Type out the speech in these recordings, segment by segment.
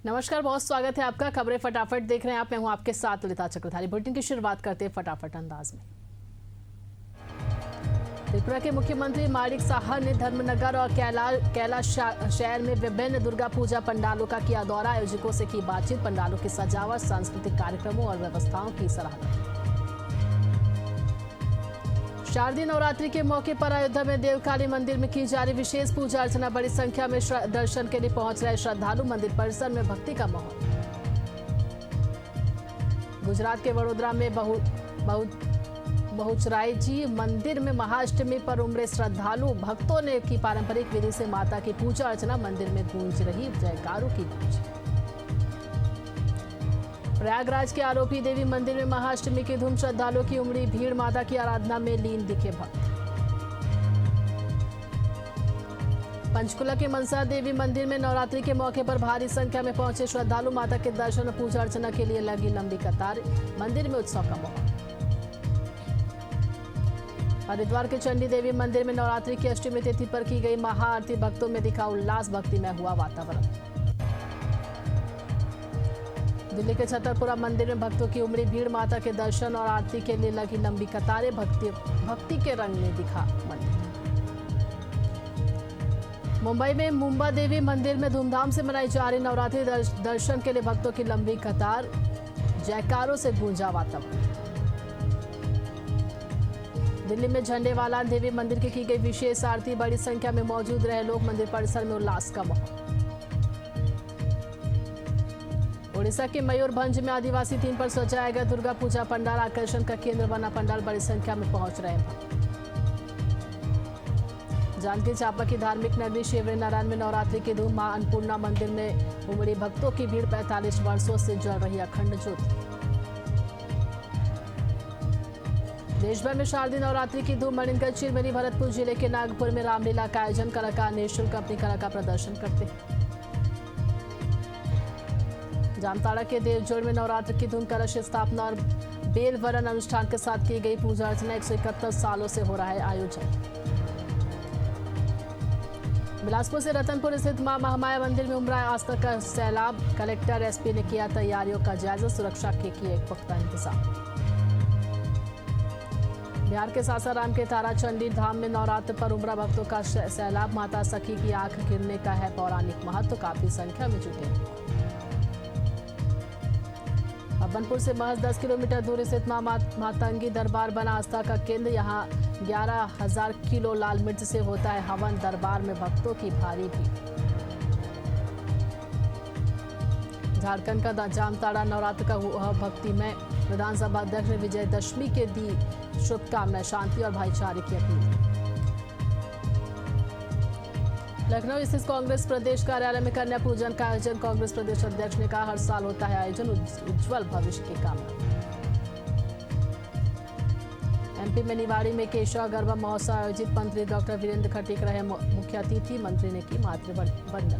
नमस्कार, बहुत स्वागत है आपका। खबरें फटाफट देख रहे हैं आप। मैं हूं आपके साथ ललिता चक्रधारी। बुलेटिन की शुरुआत करते हैं फटाफट अंदाज में। त्रिपुरा के मुख्यमंत्री माणिक साहा ने धर्मनगर और कैलाश शहर में विभिन्न दुर्गा पूजा पंडालों का किया दौरा। आयोजकों से की बातचीत। पंडालों की सजावट, सांस्कृतिक कार्यक्रमों और व्यवस्थाओं की सराहना। शारदीय नवरात्रि के मौके पर अयोध्या में देवकाली मंदिर में की जा रही विशेष पूजा अर्चना। बड़ी संख्या में दर्शन के लिए पहुंच रहे श्रद्धालु। मंदिर परिसर में भक्ति का माहौल। गुजरात के वडोदरा में बहुचरायजी मंदिर में महाअष्टमी पर उमड़े श्रद्धालु। भक्तों ने की पारंपरिक विधि से माता की पूजा अर्चना। मंदिर में गूंज रही जयकारों की गूंज। प्रयागराज के आरोपी देवी मंदिर में महाअष्टमी की धूम। श्रद्धालुओं की उमड़ी भीड़। माता की आराधना में लीन दिखे भक्त। पंचकुला के मनसा देवी मंदिर में नवरात्रि के मौके पर भारी संख्या में पहुंचे श्रद्धालु। माता के दर्शन और पूजा अर्चना के लिए लगी लंबी कतार। मंदिर में उत्सव का माहौल। हरिद्वार के चंडी देवी मंदिर में नवरात्रि की अष्टमी तिथि पर की गई महाआरती। भक्तों में दिखा उल्लास। भक्ति में हुआ वातावरण। दिल्ली के छतरपुरा मंदिर में भक्तों की उमड़ी भीड़। माता के दर्शन और आरती के लिए लगी लंबी कतारें। भक्ति के रंग में दिखा मंदिर। मुंबई में मुंबा देवी मंदिर में धूमधाम से मनाई जा रही नवरात्रि। दर्शन के लिए भक्तों की लंबी कतार। जयकारों से गूंजा वातावरण। दिल्ली में झंडेवाला देवी मंदिर की गई विशेष आरती। बड़ी संख्या में मौजूद रहे लोग। मंदिर परिसर में उल्लास का माहौल। ओडिशा के मयूरभंज में आदिवासी थीम पर सजाया गया दुर्गा पूजा पंडाल। आकर्षण का केंद्र बना पंडाल। बड़ी संख्या में पहुंच रहे भक्त। जांजगीर चांपा की धार्मिक नगरी शिवरी नारायण में नवरात्रि की धूम। मां अन्नपूर्णा मंदिर में उमड़ी भक्तों की भीड़। 45 वर्षों से जल रही अखंड ज्योति। देश भर में शारदीय नवरात्रि की धूम। मणिनगर, चिरमिरी, भरतपुर जिले के नागपुर में रामलीला का आयोजन। कलाकार निःशुल्क अपनी कला का प्रदर्शन करते हैं। जामताड़ा के देवजोड़ में नवरात्र की धूम। कलश स्थापना और बेल वरण अनुष्ठान के साथ की गई पूजा अर्चना। 171 सालों से हो रहा है आयोजन। बिलासपुर से रतनपुर स्थित मां महामाया मंदिर में उमड़ा आस्था का सैलाब। कलेक्टर एसपी ने किया तैयारियों का जायजा। सुरक्षा के किए पुख्ता इंतजाम। बिहार के सासाराम के ताराचंडी धाम में नवरात्र पर उमड़ा भक्तों का सैलाब। माता सखी की आंख गिरने का है पौराणिक महत्व। काफी संख्या में जुटे। बनपुर से महज 10 किलोमीटर दूर स्थित मां मातंगी दरबार बना आस्था का केंद्र। यहां 11,000 किलो लाल मिर्च से होता है हवन। दरबार में भक्तों की भारी भीड़। झारखंड का जामताड़ा नवरात्र का हुआ भक्तिमय। विधानसभा अध्यक्ष ने विजयदशमी के दी शुभकामनाएं। शांति और भाईचारे की अपील। लखनऊ स्थित कांग्रेस प्रदेश कार्यालय में कन्या पूजन का आयोजन। कांग्रेस प्रदेश अध्यक्ष ने कहा, हर साल होता है आयोजन उज्जवल भविष्य की कामना। एमपी में निवाड़ी में केशव गरबा महोत्सव आयोजित। मंत्री डॉक्टर वीरेंद्र खटीक रहे मुख्य अतिथि। मंत्री ने की मातृवंदना।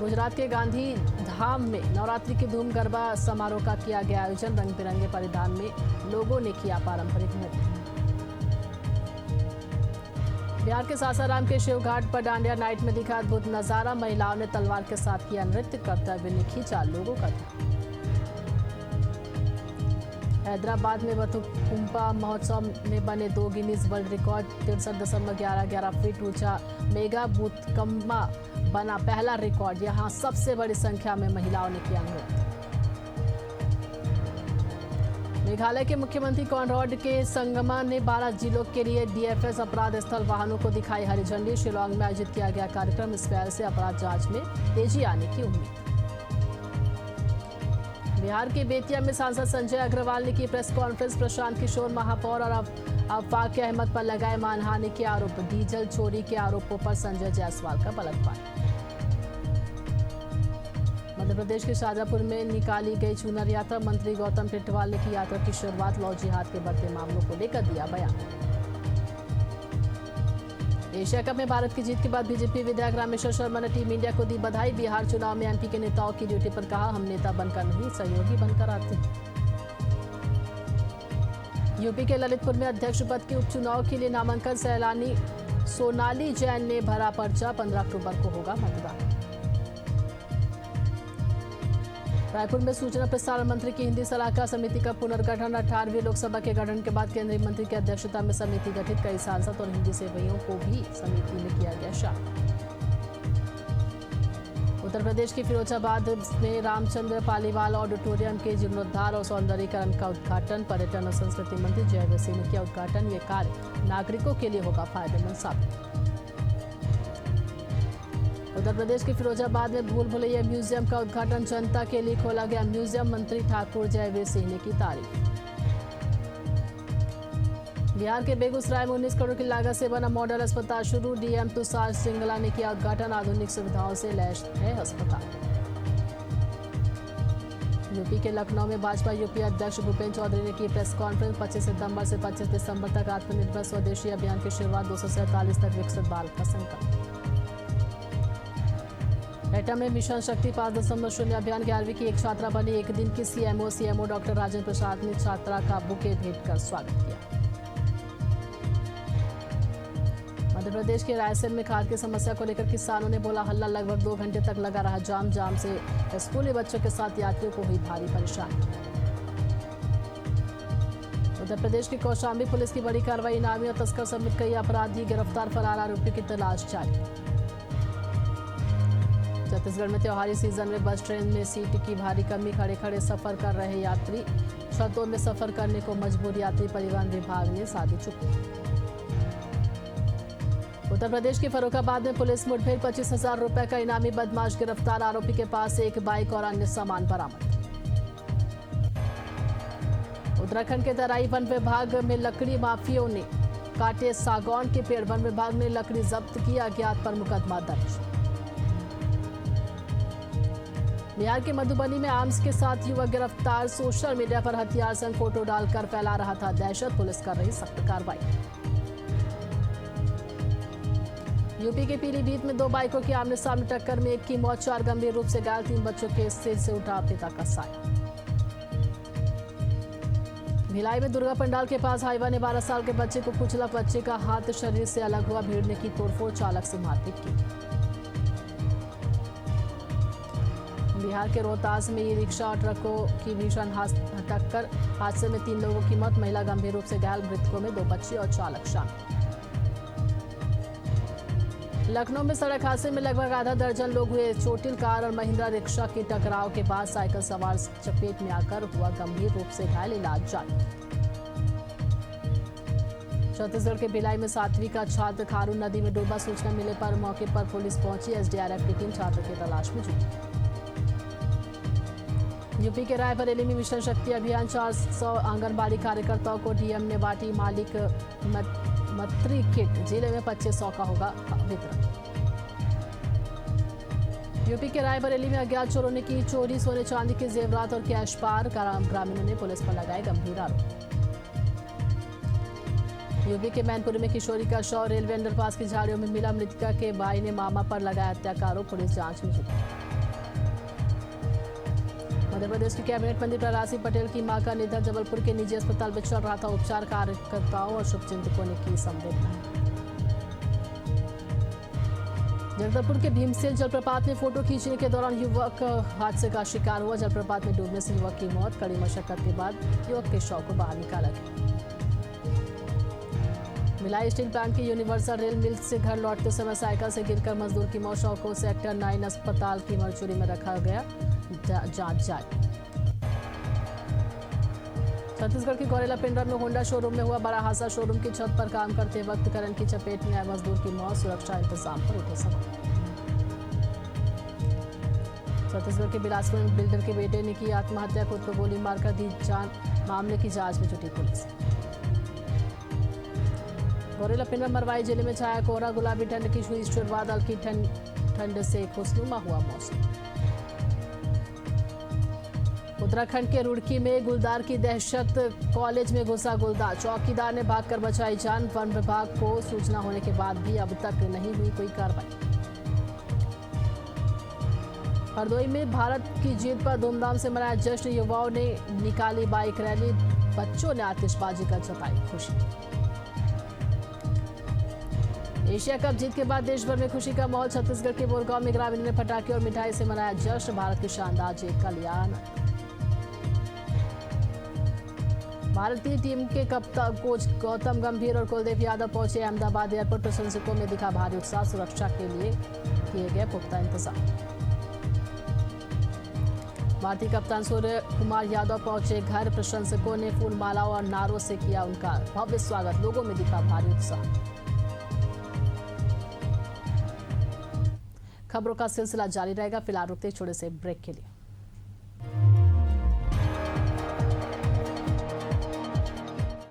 गुजरात के गांधी धाम में नवरात्रि की धूम। गरबा समारोह का किया गया आयोजन। रंग बिरंगे परिधान में लोगों ने किया पारंपरिक नृत्य। बिहार के सासाराम के शिवघाट पर डांडिया नाइट में दिखा अद्भुत नजारा। महिलाओं ने तलवार के साथ किया नृत्य। कर्तव्य ने खींचा लोगों का ध्यान। हैदराबाद में बथुकुंपा महोत्सव में बने 2 गिनीज वर्ल्ड रिकॉर्ड। 63.11 फीट ऊंचा मेगा बूथकम्मा बना पहला रिकॉर्ड। यहां सबसे बड़ी संख्या में महिलाओं ने किया नृत्य। मेघालय के मुख्यमंत्री कॉनरॉड के संगमा ने 12 जिलों के लिए डीएफएस अपराध स्थल वाहनों को दिखाई हरी झंडी। शिलांग में आयोजित किया गया कार्यक्रम। इस पहल से अपराध जांच में तेजी आने की उम्मीद। बिहार के बेतिया में सांसद संजय अग्रवाल ने की प्रेस कॉन्फ्रेंस। प्रशांत किशोर महापौर और अफाक अहमद पर लगाए मानहानि के आरोप। डीजल चोरी के आरोपों पर संजय जायसवाल का पलटवार। मध्य प्रदेश के शाजापुर में निकाली गई चुनर यात्रा। मंत्री गौतम टिटवाल ने की यात्रा की शुरुआत। लौ जिहाद के बढ़ते मामलों को लेकर दिया बयान। एशिया कप में भारत की जीत के बाद बीजेपी विधायक रामेश्वर शर्मा ने टीम इंडिया को दी बधाई। बिहार चुनाव में एमपी के नेताओं की ड्यूटी पर कहा, हम नेता बनकर नहीं सहयोगी बनकर आते। यूपी के ललितपुर में अध्यक्ष पद के उपचुनाव के लिए नामांकन। सैलानी सोनाली जैन ने भरा पर्चा। 15 अक्टूबर को होगा मतदान। रायपुर में सूचना प्रसारण मंत्री की हिंदी सलाहकार समिति का पुनर्गठन। 18वीं लोकसभा के गठन के बाद केंद्रीय मंत्री की अध्यक्षता में समिति गठित। कई सांसद और हिंदी सेवैयों को भी समिति में किया गया शामिल। उत्तर प्रदेश के फिरोजाबाद में रामचंद्र पालीवाल ऑडिटोरियम के जीर्णोद्धार और सौंदर्यीकरण का उद्घाटन। पर्यटन और संस्कृति मंत्री जयवीर सिंह ने किया उद्घाटन। ये कार्य नागरिकों के लिए होगा फायदेमंद साबित। उत्तर प्रदेश के फिरोजाबाद में भूल भुलैया म्यूजियम का उद्घाटन। जनता के लिए खोला गया म्यूजियम। मंत्री ठाकुर जयवीर सिंह ने की तारीफ। बिहार के बेगूसराय में 19 करोड़ की लागत से बना मॉडल अस्पताल शुरू। डीएम तुषार सिंगला ने किया उद्घाटन। आधुनिक सुविधाओं से लैस है अस्पताल। यूपी के लखनऊ में भाजपा यूपी अध्यक्ष भूपेंद्र चौधरी ने की प्रेस कॉन्फ्रेंस। 25 सितंबर से 25 दिसंबर तक आत्मनिर्भर स्वदेशी अभियान की शुरुआत। 247 तक विकसित भारत का संकल्प। एटम में मिशन शक्ति 5.0 अभियान 11वीं की एक छात्रा बनी। एक दिन की सीएमओ डॉक्टर राजेंद्र प्रसाद ने छात्रा का बुके भेंट कर स्वागत किया। मध्य प्रदेश के रायसेन में खाद की समस्या को लेकर किसानों ने बोला हल्ला। लगभग 2 घंटे तक लगा रहा जाम से स्कूली बच्चों के साथ यात्रियों को हुई भारी परेशानी। उत्तर प्रदेश की कौशाम्बी पुलिस की बड़ी कार्रवाई। इनामी और तस्कर समेत कई अपराधी गिरफ्तार। फरार आरोपियों की तलाश जारी। छत्तीसगढ़ में त्योहारी सीजन में बस ट्रेन में सीट की भारी कमी। खड़े खड़े सफर कर रहे यात्री। छतों में सफर करने को मजबूर। यात्री परिवहन विभाग ने साधी चुप्पी। उत्तर प्रदेश के फर्रुखाबाद में पुलिस मुठभेड़। 25,000 रुपए का इनामी बदमाश गिरफ्तार। आरोपी के पास से एक बाइक और अन्य सामान बरामद। उत्तराखंड के तराई वन विभाग में लकड़ी माफियों ने काटे सागौन के पेड़। वन विभाग ने लकड़ी जब्त की। अज्ञात पर मुकदमा दर्ज। बिहार के मधुबनी में आर्म्स के साथ युवक गिरफ्तार। सोशल मीडिया पर हथियार संग फोटो डालकर फैला रहा था दहशत। पुलिस कर रही सख्त कार्रवाई। यूपी के पीलीभीत में 2 बाइकों की आमने सामने टक्कर में एक की मौत। 4 गंभीर रूप से घायल। 3 बच्चों के सिर से उठा पिता का साया। भिलाई में दुर्गा पंडाल के पास हाईवा ने 12 साल के बच्चे को कुचला। बच्चे का हाथ शरीर से अलग हुआ। भीड़ ने की तोड़फोड़। चालक से मारपीट की। बिहार के रोहतास में ई रिक्शा और ट्रकों की भीषण टक्कर। हादसे में 3 लोगों की मौत। महिला गंभीर रूप से घायल। मृतकों में 2 बच्चे और चालक शामिल। लखनऊ में सड़क हादसे में लगभग आधा दर्जन लोग हुए चोटिल। कार और महिंद्रा रिक्शा की टकराव के बाद साइकिल सवार चपेट में आकर हुआ गंभीर रूप से घायल। इलाज जारी। छत्तीसगढ़ के भिलाई में 7वीं का छात्र खारून नदी में डूबा। सूचना मिले पर मौके पर पुलिस पहुंची। एसडीआरएफ की टीम छात्र की तलाश में जुटी। यूपी के रायबरेली में मिशन शक्ति अभियान। 400 आंगनबाड़ी कार्यकर्ताओं को डीएम ने बांटी मालिक मत्री किट। जिले में 2500 का होगा वितरण। यूपी के रायबरेली में अज्ञात चोरों ने की चोरी। सोने चांदी के जेवरात और कैश पार। ग्रामीणों ने पुलिस पर लगाए गंभीर आरोप। यूपी के मैनपुरी में किशोरी का शव रेलवे अंडरपास की झाड़ियों में मिला। मृतका के भाई ने मामा पर लगाया हत्या का आरोप। पुलिस जांच में जुटी। मध्य प्रदेश की कैबिनेट मंत्री प्रहलाद सिंह पटेल की मां का निधन। जबलपुर के निजी अस्पताल में चल रहा था उपचार। कार्यकर्ताओं और शुभचिंतकों ने की संवेदना। जगदलपुर के भीमसेन जलप्रपात में फोटो खींचने के दौरान युवक हादसे का शिकार हुआ। जलप्रपात में डूबने से युवक की मौत। कड़ी मशक्कत के बाद युवक के शव को बाहर निकाला गया। भिलाई स्टील प्लांट के यूनिवर्सल रेल मिल से घर लौटते समय साइकिल से गिरकर मजदूर की मौत। शव को सेक्टर 9 अस्पताल की मरचुरी में रखा गया। जांच जारी। छत्तीसगढ़ के गौरेला पिंडर में होंडा शोरूम में हुआ बड़ा हादसा। शोरूम की छत पर काम करते वक्त करंट की चपेट में आए मजदूर की मौत। सुरक्षा इंतजाम पर उठे सवाल। छत्तीसगढ़ के बिलासपुर में बिल्डर के बेटे ने की आत्महत्या। खुद को गोली मारकर दी जान। मामले की जांच में जुटी पुलिस। गौरेला पिंडर मरवाई जिले में छाया कोहरा। गुलाबी ठंड की हुई शुरुआत। हल्की ठंड से खुशनुमा हुआ मौसम। उत्तराखंड के रुड़की में गुलदार की दहशत। कॉलेज में घुसा गुलदार। चौकीदार ने भागकर बचाई जान। वन विभाग को सूचना होने के बाद भी अब तक नहीं हुई कोई कार्रवाई। हरदोई में भारत की जीत पर धूमधाम से मनाया जश्न। युवाओं ने निकाली बाइक रैली। बच्चों ने आतिशबाजी कर जताई खुशी। एशिया कप जीत के बाद देश भर में खुशी का माहौल। छत्तीसगढ़ के बोरगांव में ग्रामीणों ने पटाखे और मिठाई से मनाया जश्न। भारत की शानदार जीत का लिया आनंद। भारतीय टीम के कप्तान कोच गौतम गंभीर और कुलदीप यादव पहुंचे अहमदाबाद एयरपोर्ट। प्रशंसकों में दिखा भारी उत्साह। सुरक्षा के लिए किए गए पुख्ता इंतजाम। भारतीय कप्तान सूर्य कुमार यादव पहुंचे घर। प्रशंसकों ने फूल मालाओं और नारों से किया उनका भव्य स्वागत। लोगों में दिखा भारी उत्साह। खबरों का सिलसिला जारी रहेगा। फिलहाल रुकते छोटे से ब्रेक के लिए।